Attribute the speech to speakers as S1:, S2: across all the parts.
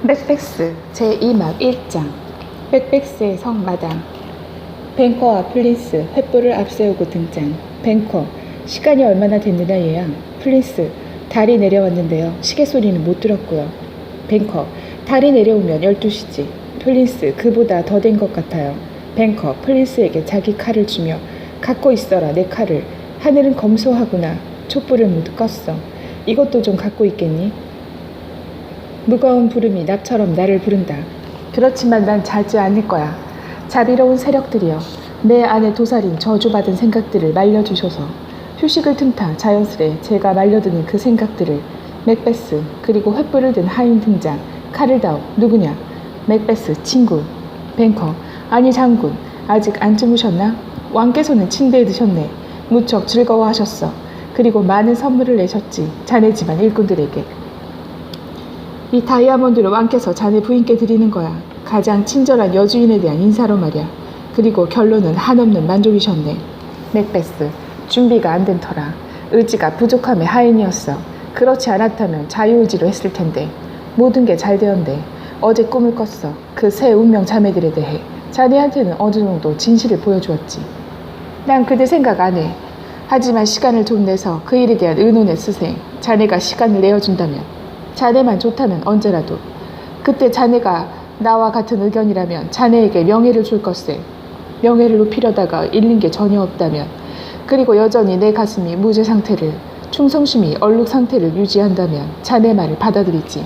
S1: 맥백스 제2막 1장 맥백스의 성마담. 뱅커와 플린스 횃불을 앞세우고 등장. 뱅커: 시간이 얼마나 됐느냐 얘야. 플린스: 달이 내려왔는데요. 시계 소리는 못 들었고요. 뱅커: 달이 내려오면 12시지. 플린스: 그보다 더 된 것 같아요. 뱅커 플린스에게 자기 칼을 주며 갖고 있어라 내 칼을. 하늘은 검소하구나. 촛불을 모두 껐어. 이것도 좀 갖고 있겠니? 무거운 부름이 납처럼 나를 부른다. 그렇지만 난 자지 않을 거야. 자비로운 세력들이여, 내 안에 도사린 저주받은 생각들을 말려주셔서. 휴식을 틈타 자연스레 제가 말려드는 그 생각들을. 맥베스 그리고 횃불을 든 하인 등장. 칼을 다오. 누구냐? 맥베스: 친구. 뱅커: 아니 장군, 아직 안 주무셨나? 왕께서는 침대에 드셨네. 무척 즐거워하셨어. 그리고 많은 선물을 내셨지, 자네 집안 일꾼들에게. 이 다이아몬드를 왕께서 자네 부인께 드리는 거야. 가장 친절한 여주인에 대한 인사로 말이야. 그리고 결론은 한없는 만족이셨네. 맥베스: 준비가 안 된 터라. 의지가 부족함의 하인이었어. 그렇지 않았다면 자유의지로 했을 텐데. 모든 게 잘 되었네. 어제 꿈을 꿨어. 그 새 운명 자매들에 대해. 자네한테는 어느 정도 진실을 보여주었지. 난 그들 생각 안 해. 하지만 시간을 좀 내서 그 일에 대한 의논에 쓰세. 자네가 시간을 내어준다면. 자네만 좋다면 언제라도. 그때 자네가 나와 같은 의견이라면 자네에게 명예를 줄 것세. 명예를 높이려다가 잃는 게 전혀 없다면. 그리고 여전히 내 가슴이 무죄 상태를, 충성심이 얼룩 상태를 유지한다면 자네 말을 받아들이지.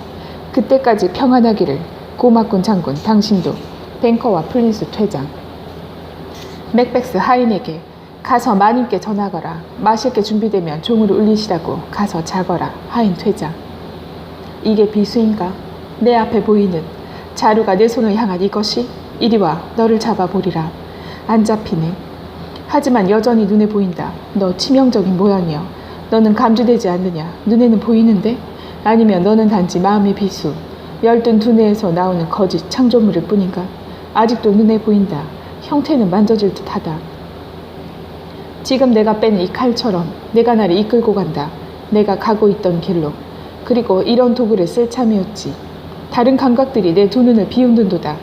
S1: 그때까지 평안하기를. 고맙군 장군, 당신도. 뱅커와 플린스 퇴장. 맥백스 하인에게: 가서 마님께 전하거라. 마실 게 준비되면 종으로 울리시라고. 가서 자거라. 하인 퇴장. 이게 비수인가? 내 앞에 보이는 자루가 내 손을 향한 이것이? 이리 와, 너를 잡아보리라. 안 잡히네. 하지만 여전히 눈에 보인다. 너 치명적인 모양이여. 너는 감지되지 않느냐? 눈에는 보이는데? 아니면 너는 단지 마음의 비수, 열든 두뇌에서 나오는 거짓 창조물일 뿐인가? 아직도 눈에 보인다. 형태는 만져질 듯하다. 지금 내가 뺀 이 칼처럼 내가 나를 이끌고 간다. 내가 가고 있던 길로. 그리고 이런 도구를 쓸 참이었지. 다른 감각들이 내 두 눈을 비웃는도다.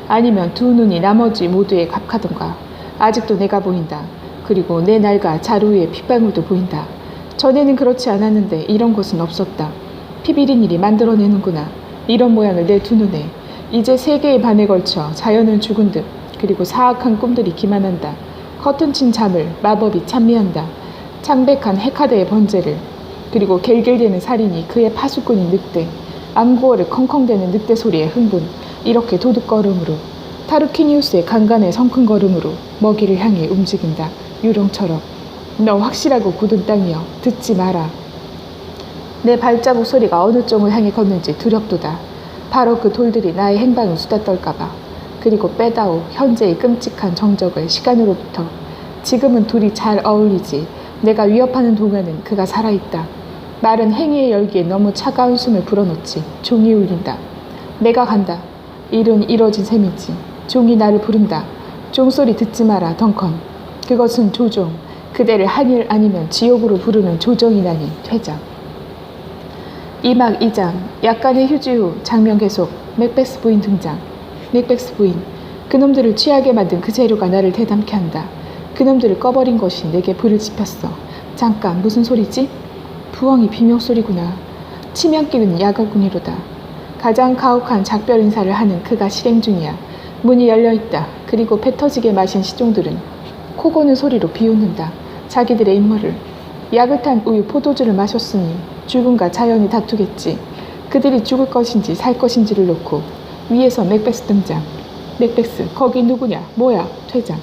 S1: 아니면 두 눈이 나머지 모두에 갑하던가. 아직도 내가 보인다. 그리고 내 날과 자루 위에 핏방울도 보인다. 전에는 그렇지 않았는데 이런 것은 없었다. 피비린 일이 만들어내는구나. 이런 모양을 내 두 눈에. 이제 세계의 반에 걸쳐 자연은 죽은 듯. 그리고 사악한 꿈들이 기만한다. 커튼 친 잠을 마법이 찬미한다. 창백한 헤카드의 번제를. 그리고 겔겔대는 살인이 그의 파수꾼인 늑대. 암구어를 컹컹대는 늑대 소리의 흥분. 이렇게 도둑걸음으로, 타르퀴니우스의 강간의 성큰걸음으로 먹이를 향해 움직인다. 유령처럼. 너 확실하고 굳은 땅이여, 듣지 마라. 내 발자국 소리가 어느 쪽을 향해 걷는지 두렵도다. 바로 그 돌들이 나의 행방을 수다 떨까봐. 그리고 빼다오 현재의 끔찍한 정적을 시간으로부터. 지금은 둘이 잘 어울리지. 내가 위협하는 동안은 그가 살아있다. 마른 행위의 열기에 너무 차가운 숨을 불어넣지. 종이 울린다. 내가 간다. 일은 이뤄진 셈이지. 종이 나를 부른다. 종소리 듣지 마라 덩컨. 그것은 조종. 그대를 한일 아니면 지옥으로 부르는 조정이라니. 퇴장. 2막 2장 약간의 휴지 후 장면 계속. 맥베스 부인 등장. 맥베스 부인: 그놈들을 취하게 만든 그 재료가 나를 대담케 한다. 그놈들을 꺼버린 것이 내게 불을 지폈어. 잠깐, 무슨 소리지? 부엉이 비명소리구나. 치명기는 야가군이로다. 가장 가혹한 작별 인사를 하는 그가 실행 중이야. 문이 열려있다. 그리고 배 터지게 마신 시종들은 코 고는 소리로 비웃는다. 자기들의 임무를. 약을 탄 우유 포도주를 마셨으니 죽음과 자연이 다투겠지. 그들이 죽을 것인지 살 것인지를 놓고. 위에서 맥베스 등장. 맥베스: 거기 누구냐? 뭐야? 퇴장.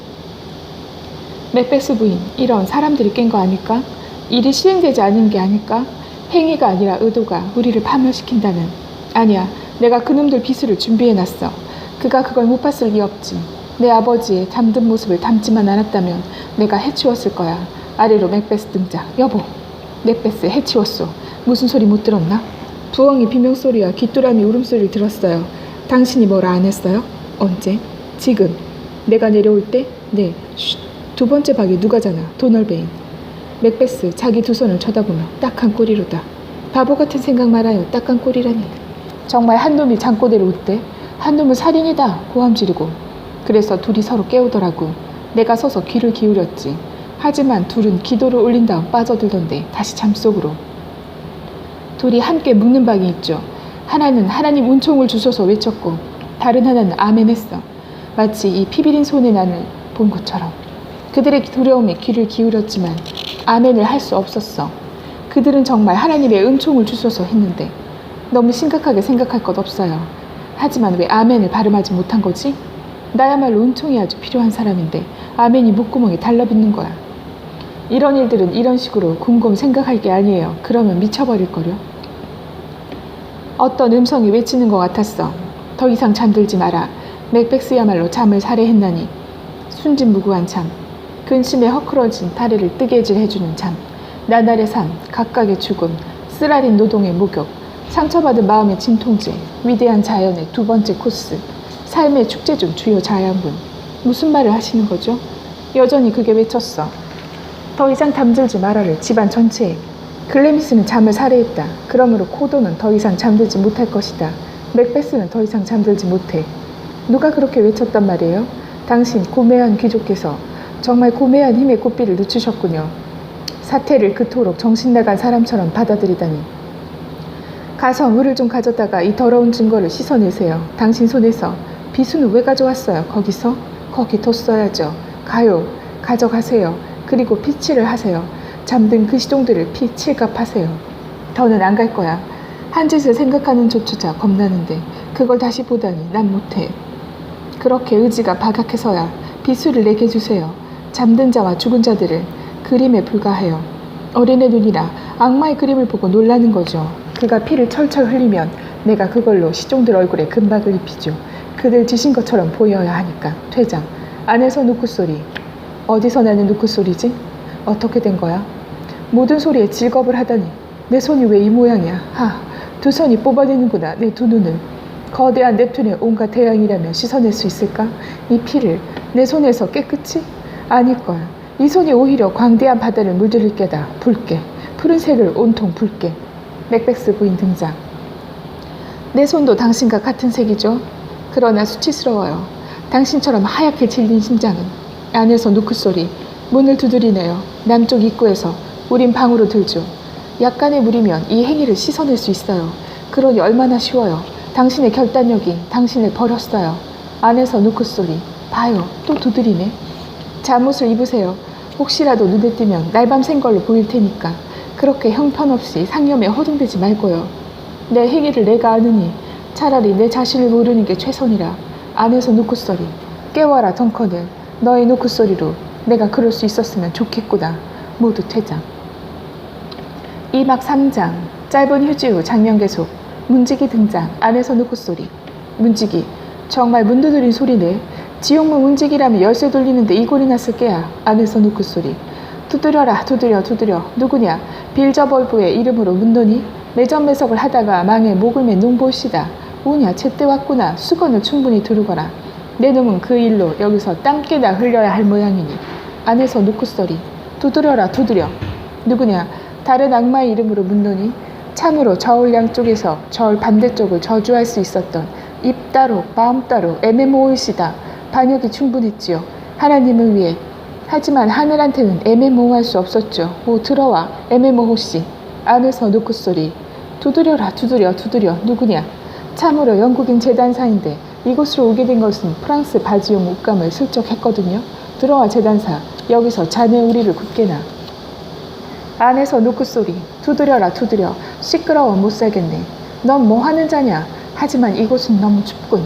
S1: 맥베스 부인: 이런, 사람들이 깬 거 아닐까? 일이 실행되지 않은 게 아닐까? 행위가 아니라 의도가 우리를 파멸시킨다는. 아니야, 내가 그놈들 비수를 준비해놨어. 그가 그걸 못 봤을 리 없지. 내 아버지의 잠든 모습을 담지만 않았다면 내가 해치웠을 거야. 아래로 맥베스 등장. 여보. 맥베스: 해치웠소. 무슨 소리 못 들었나? 부엉이 비명소리와 귀뚜라미 울음소리를 들었어요. 당신이 뭐라 안 했어요? 언제? 지금. 내가 내려올 때? 네. 쉿. 두 번째 방이 누가잖아. 도널베인. 맥베스 자기 두 손을 쳐다보며 딱한 꼬리로다. 바보 같은 생각 말아요. 딱한 꼬리라니. 정말 한 놈이 잠꼬대를 웃대. 한 놈은 살인이다 고함 지르고. 그래서 둘이 서로 깨우더라고. 내가 서서 귀를 기울였지. 하지만 둘은 기도를 올린 다음 빠져들던데 다시 잠속으로. 둘이 함께 묵는 방이 있죠. 하나는 하나님 은총을 주소서 외쳤고 다른 하나는 아멘했어. 마치 이 피비린 손의 난을 본 것처럼. 그들의 두려움에 귀를 기울였지만 아멘을 할 수 없었어. 그들은 정말 하나님의 은총을 주소서 했는데 너무 심각하게 생각할 것 없어요. 하지만 왜 아멘을 발음하지 못한 거지? 나야말로 은총이 아주 필요한 사람인데 아멘이 목구멍에 달라붙는 거야. 이런 일들은 이런 식으로 곰곰 생각할 게 아니에요. 그러면 미쳐버릴걸요. 어떤 음성이 외치는 것 같았어. 더 이상 잠들지 마라. 맥백스야말로 잠을 살해했나니. 순진무구한 잠. 근심에 허크러진 다리를 뜨개질 해주는 잠. 나날의 삶, 각각의 죽음, 쓰라린 노동의 목욕, 상처받은 마음의 진통제, 위대한 자연의 두 번째 코스, 삶의 축제 중 주요 자양분. 무슨 말을 하시는 거죠? 여전히 그게 외쳤어. 더 이상 잠들지 말아를 집안 전체에. 글래미스는 잠을 살해했다. 그러므로 코도는 더 이상 잠들지 못할 것이다. 맥베스는 더 이상 잠들지 못해. 누가 그렇게 외쳤단 말이에요? 당신 고매한 귀족께서 정말 고매한 힘의 꽃비를 늦추셨군요. 사태를 그토록 정신나간 사람처럼 받아들이다니. 가서 물을 좀 가져다가 이 더러운 증거를 씻어내세요. 당신 손에서. 비수는 왜 가져왔어요? 거기서? 거기 뒀어야죠. 가요. 가져가세요. 그리고 피칠을 하세요. 잠든 그 시종들을 피 칠갑하세요. 더는 안 갈 거야. 한 짓을 생각하는 조차 겁나는데 그걸 다시 보다니 난 못해. 그렇게 의지가 박약해서야 비수를 내게 주세요. 잠든 자와 죽은 자들을 그림에 불과해요. 어린애 눈이라 악마의 그림을 보고 놀라는 거죠. 그가 피를 철철 흘리면 내가 그걸로 시종들 얼굴에 금박을 입히죠. 그들 지신 것처럼 보여야 하니까. 퇴장. 안에서 누구 소리. 어디서 나는 누구 소리지? 어떻게 된 거야? 모든 소리에 질겁을 하다니. 내 손이 왜 이 모양이야? 하, 두 손이 뽑아내는구나. 내 두 눈을. 거대한 넵튠의 온갖 태양이라면 씻어낼 수 있을까? 이 피를 내 손에서 깨끗이? 아닐걸. 이 손이 오히려 광대한 바다를 물들일 게다. 붉게. 푸른색을 온통 붉게. 맥백스 부인 등장. 내 손도 당신과 같은 색이죠. 그러나 수치스러워요. 당신처럼 하얗게 질린 심장은. 안에서 누크 소리. 문을 두드리네요. 남쪽 입구에서. 우린 방으로 들죠. 약간의 물이면 이 행위를 씻어낼 수 있어요. 그러니 얼마나 쉬워요. 당신의 결단력이 당신을 버렸어요. 안에서 누크 소리. 봐요. 또 두드리네. 잠옷을 입으세요. 혹시라도 눈에 띄면 날밤 샌 걸로 보일 테니까. 그렇게 형편없이 상념에 허둥대지 말고요. 내 행위를 내가 아느니 차라리 내 자신을 모르는 게 최선이라. 안에서 누크 소리. 깨워라 덩컨을. 너의 누크 소리로 내가 그럴 수 있었으면 좋겠구나. 모두 퇴장. 2막 3장. 짧은 휴지 후 장면 계속. 문지기 등장. 안에서 누크 소리. 문지기. 정말 문 두드린 소리네. 지옥문 문지기라면 열쇠 돌리는데 이골이 났을 게야. 안에서 누크 소리. 두드려라 두드려 두드려. 누구냐? 빌저벌브의 이름으로 묻노니? 매점매석을 하다가 망에 목을 맨 농보시다. 오냐 제때 왔구나. 수건을 충분히 두르거라. 내 놈은 그 일로 여기서 땀깨나 흘려야 할 모양이니. 안에서 누크 소리. 두드려라 두드려. 누구냐? 다른 악마의 이름으로 묻노니? 참으로 저울 양쪽에서 저울 반대쪽을 저주할 수 있었던 입 따로 마음 따로 애매모호이시다. 반역이 충분했지요. 하나님을 위해. 하지만 하늘한테는 애매모호할 수 없었죠. 오 들어와 애매모호씨. 안에서 누크 소리. 두드려라 두드려 두드려. 누구냐? 참으로 영국인 재단사인데 이곳으로 오게 된 것은 프랑스 바지용 옷감을 슬쩍 했거든요. 들어와 재단사. 여기서 자네 우리를 굳게 놔. 안에서 누크 소리. 두드려라 두드려. 시끄러워 못살겠네. 넌 뭐 하는 자냐? 하지만 이곳은 너무 춥군.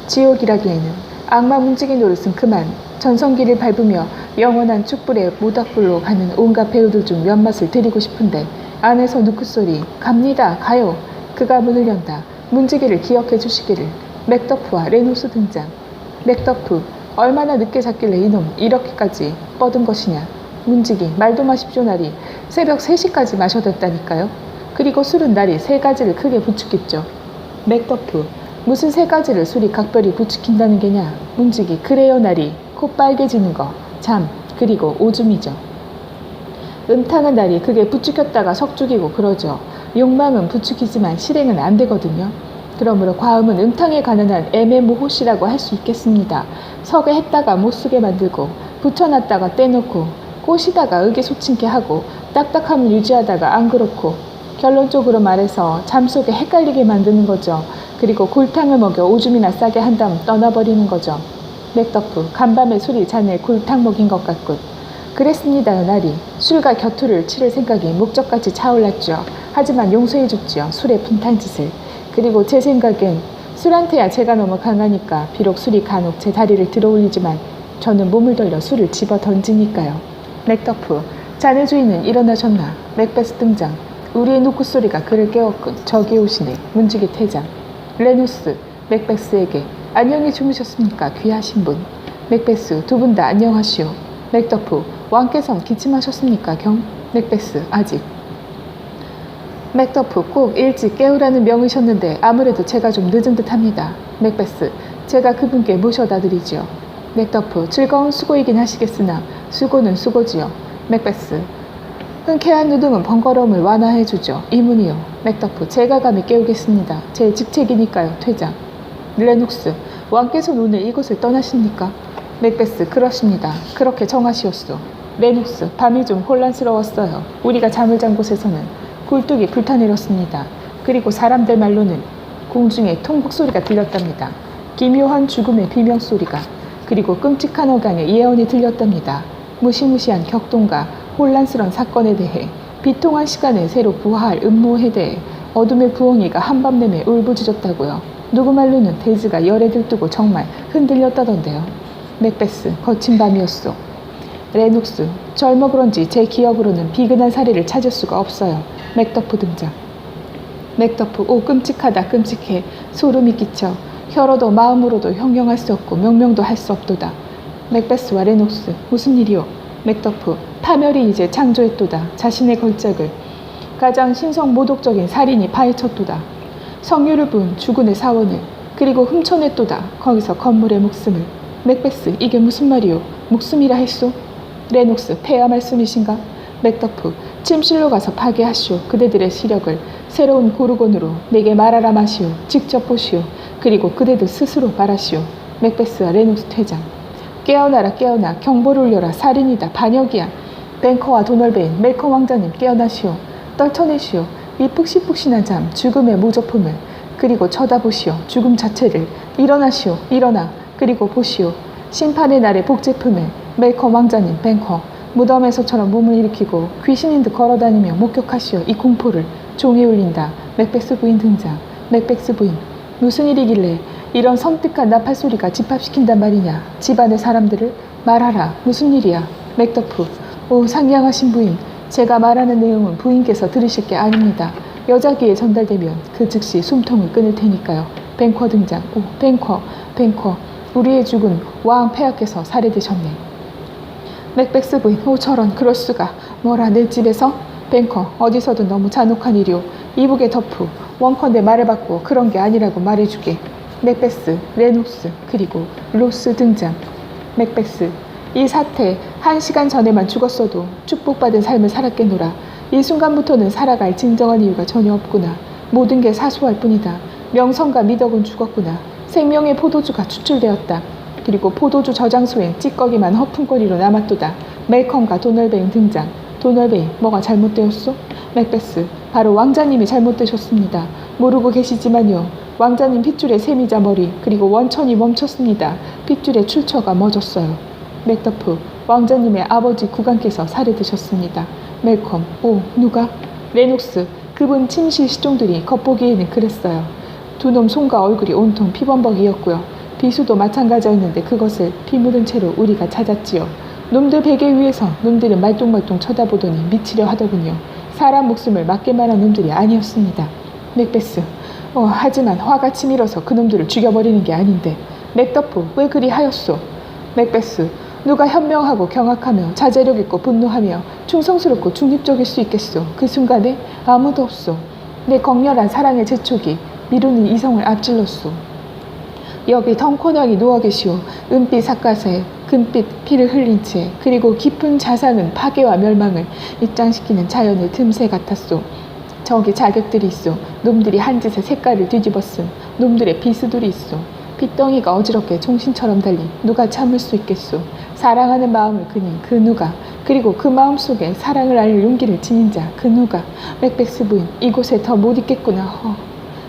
S1: 지옥이라기에는 악마 문지기 노릇은 그만. 전성기를 밟으며 영원한 촛불의 모닥불로 가는 온갖 배우들 중 몇 맛을 드리고 싶은데. 안에서 누크 소리. 갑니다. 가요. 그가 문을 연다. 문지기를 기억해 주시기를. 맥더프와 레노스 등장. 맥더프. 얼마나 늦게 잤길래 이놈 이렇게까지 뻗은 것이냐. 문지기. 말도 마십시오 나리. 새벽 3시까지 마셔뒀다니까요. 그리고 술은 나리 3가지를 크게 부추겼죠. 맥더프. 무슨 3가지를 술이 각별히 부추긴다는 게냐. 문지기. 그래요 나리. 코 빨개지는 거. 잠. 그리고 오줌이죠. 음탕한 날이 그게 부추겼다가 석죽이고 그러죠. 욕망은 부추기지만 실행은 안 되거든요. 그러므로 과음은 음탕에 관한한 애매모호시라고 할 수 있겠습니다. 서게 했다가 못쓰게 만들고 붙여놨다가 떼놓고 꼬시다가 의기소침케 하고 딱딱함을 유지하다가 안 그렇고 결론적으로 말해서 잠 속에 헷갈리게 만드는 거죠. 그리고 골탕을 먹여 오줌이나 싸게 한 다음 떠나버리는 거죠. 맥더프, 간밤에 술이 자네 골탕 먹인 것 같군. 그랬습니다. 연하리. 술과 겨투를 치를 생각이 목적같이 차올랐죠. 하지만 용서해줬죠. 술의 분탕짓을. 그리고 제 생각엔 술한테야 제가 너무 강하니까 비록 술이 간혹 제 다리를 들어올리지만 저는 몸을 돌려 술을 집어 던지니까요. 맥더프, 자네 주인은 일어나셨나? 맥베스 등장. 우리의 노크소리가 그를 깨웠군. 저기 오시네. 문지기 퇴장. 레누스, 맥베스에게 안녕히 주무셨습니까? 귀하신 분. 맥베스, 두 분 다 안녕하시오. 맥더프, 왕께선 기침하셨습니까? 경? 맥베스, 아직. 맥더프, 꼭 일찍 깨우라는 명이셨는데 아무래도 제가 좀 늦은 듯합니다. 맥베스, 제가 그분께 모셔다 드리지요. 맥더프, 즐거운 수고이긴 하시겠으나 수고는 수고지요. 맥베스, 흔쾌한 누둥은 번거로움을 완화해주죠. 이문이요. 맥더프, 제가 감히 깨우겠습니다. 제 직책이니까요. 퇴장. 레녹스, 왕께서 오늘 이곳을 떠나십니까? 맥베스, 그렇습니다. 그렇게 정하시었소. 레녹스, 밤이 좀 혼란스러웠어요. 우리가 잠을 잔 곳에서는 굴뚝이 불타내렸습니다. 그리고 사람들 말로는 공중에 통곡 소리가 들렸답니다. 기묘한 죽음의 비명소리가. 그리고 끔찍한 어강의 예언이 들렸답니다. 무시무시한 격동과 혼란스러운 사건에 대해, 비통한 시간에 새로 부화할 음모에 대해 어둠의 부엉이가 한밤 내내 울부짖었다고요. 누구 말로는 대지가 열에 들뜨고 정말 흔들렸다던데요. 맥베스, 거친 밤이었소. 레녹스, 젊어 그런지 제 기억으로는 비근한 사례를 찾을 수가 없어요. 맥더프 등장. 맥더프, 오 끔찍하다 끔찍해. 소름이 끼쳐 혀로도 마음으로도 형용할 수 없고 명명도 할 수 없도다. 맥베스와 레녹스, 무슨 일이오? 맥더프, 파멸이 이제 창조했도다. 자신의 걸작을 가장 신성모독적인 살인이 파헤쳤도다. 성유를 부은 주군의 사원을, 그리고 훔쳐냈도다. 거기서 건물의 목숨을. 맥베스, 이게 무슨 말이오? 목숨이라 했소? 레녹스, 폐하 말씀이신가? 맥더프, 침실로 가서 파괴하시오. 그대들의 시력을 새로운 고르곤으로 내게 말하라 마시오. 직접 보시오. 그리고 그대들 스스로 말하시오. 맥베스와 레녹스 퇴장. 깨어나라 깨어나. 경보를 울려라. 살인이다. 반역이야. 뱅커와 도널베인, 멜컴 왕자님 깨어나시오. 떨쳐내시오. 이 푹신푹신한 잠, 죽음의 모조품을. 그리고 쳐다보시오. 죽음 자체를. 일어나시오. 일어나. 그리고 보시오. 심판의 날의 복제품을. 멜컴 왕자님, 뱅커. 무덤에서처럼 몸을 일으키고 귀신인 듯 걸어다니며 목격하시오. 이 공포를. 종이 울린다. 맥베스 부인 등장. 맥베스 부인, 무슨 일이길래 이런 섬뜩한 나팔 소리가 집합시킨단 말이냐. 집안의 사람들을 말하라. 무슨 일이야. 맥더프, 오 상냥하신 부인, 제가 말하는 내용은 부인께서 들으실 게 아닙니다. 여자 귀에 전달되면 그 즉시 숨통을 끊을 테니까요. 뱅커 등장. 오 뱅커, 뱅커, 우리의 죽은 왕 폐하께서 살해되셨네. 맥베스 부인, 오 저런, 그럴 수가. 뭐라, 내 집에서? 뱅커, 어디서든 너무 잔혹한 일이오. 이북의 덮프, 원컨대 말을 받고 그런 게 아니라고 말해주게. 맥베스, 레녹스, 그리고 로스 등장. 맥베스, 이 사태 1시간 전에만 죽었어도 축복받은 삶을 살았겠노라. 이 순간부터는 살아갈 진정한 이유가 전혀 없구나. 모든 게 사소할 뿐이다. 명성과 미덕은 죽었구나. 생명의 포도주가 추출되었다. 그리고 포도주 저장소엔 찌꺼기만 허풍거리로 남았도다. 멜컴과 도널베인 등장. 도널베인, 뭐가 잘못되었소? 맥베스, 바로 왕자님이 잘못되셨습니다. 모르고 계시지만요. 왕자님 핏줄의 세미자 머리, 그리고 원천이 멈췄습니다. 핏줄의 출처가 멎었어요. 맥더프, 왕자님의 아버지 구간께서 살해되셨습니다. 멜컴, 오, 누가? 레녹스, 그분 침실 시종들이 겉보기에는 그랬어요. 두 놈 손과 얼굴이 온통 피범벅이었고요. 비수도 마찬가지였는데 그것을 피 묻은 채로 우리가 찾았지요. 놈들 베개 위에서 놈들은 말똥말똥 쳐다보더니 미치려 하더군요. 사람 목숨을 맡길 만한 놈들이 아니었습니다. 맥베스, 하지만 화가 치밀어서 그놈들을 죽여버리는 게 아닌데. 맥더프, 왜 그리 하였소? 맥베스, 누가 현명하고 경악하며 자제력 있고 분노하며 충성스럽고 중립적일 수 있겠소? 그 순간에 아무도 없소. 내 격렬한 사랑의 재촉이 미루는 이성을 앞질렀소. 여기 덩코녕이 누워 계시오. 은빛 삿갓에 금빛 피를 흘린 채, 그리고 깊은 자상은 파괴와 멸망을 입장시키는 자연의 틈새 같았소. 저기 자객들이 있어. 놈들이 한 짓에 색깔을 뒤집었음. 놈들의 비스들이 있어. 핏덩이가 어지럽게 종신처럼 달린 누가 참을 수 있겠소. 사랑하는 마음을 그냥 그 누가, 그리고 그 마음 속에 사랑을 알릴 용기를 지닌 자 그 누가. 맥베스 부인, 이곳에 더 못 있겠구나.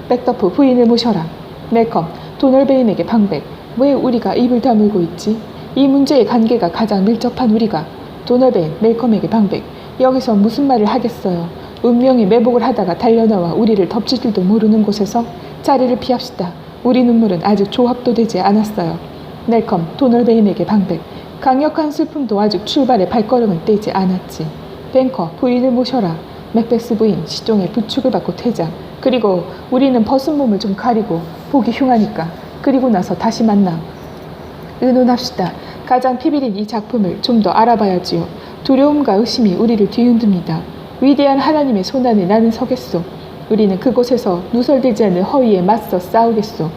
S1: 맥더프 부인을 모셔라. 멜컴, 도널베인에게 방백. 왜 우리가 입을 다물고 있지? 이 문제의 관계가 가장 밀접한 우리가. 도널베인, 멜컴에게 방백. 여기서 무슨 말을 하겠어요. 운명이 매복을 하다가 달려나와 우리를 덮칠 줄도 모르는 곳에서 자리를 피합시다. 우리 눈물은 아직 조합도 되지 않았어요. 멜컴, 도널베인에게 방백. 강력한 슬픔도 아직 출발의 발걸음을 떼지 않았지. 뱅커, 부인을 모셔라. 맥베스 부인, 시종의 부축을 받고 퇴장. 그리고 우리는 벗은 몸을 좀 가리고 보기 흉하니까. 그리고 나서 다시 만나. 의논합시다. 가장 피비린 이 작품을 좀 더 알아봐야지요. 두려움과 의심이 우리를 뒤흔듭니다. 위대한 하나님의 손안에 나는 서겠소. 우리는 그곳에서 누설되지 않는 허위에 맞서 싸우겠소.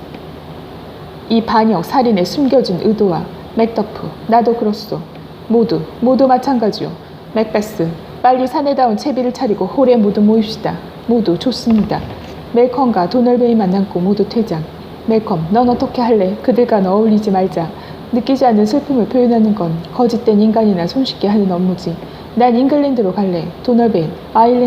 S1: 이 반역 살인에 숨겨진 의도와 맥더프, 나도 그렇소. 모두 마찬가지요. 맥베스, 빨리 사내다운 채비를 차리고 홀에 모두 모입시다. 모두 좋습니다. 멜컴과 도널베이만 남고 모두 퇴장. 멜컴, 넌 어떻게 할래? 그들과는 어울리지 말자. 느끼지 않는 슬픔을 표현하는 건 거짓된 인간이나 손쉽게 하는 업무지. 난 잉글랜드로 갈래. 도널베인, 아일랜드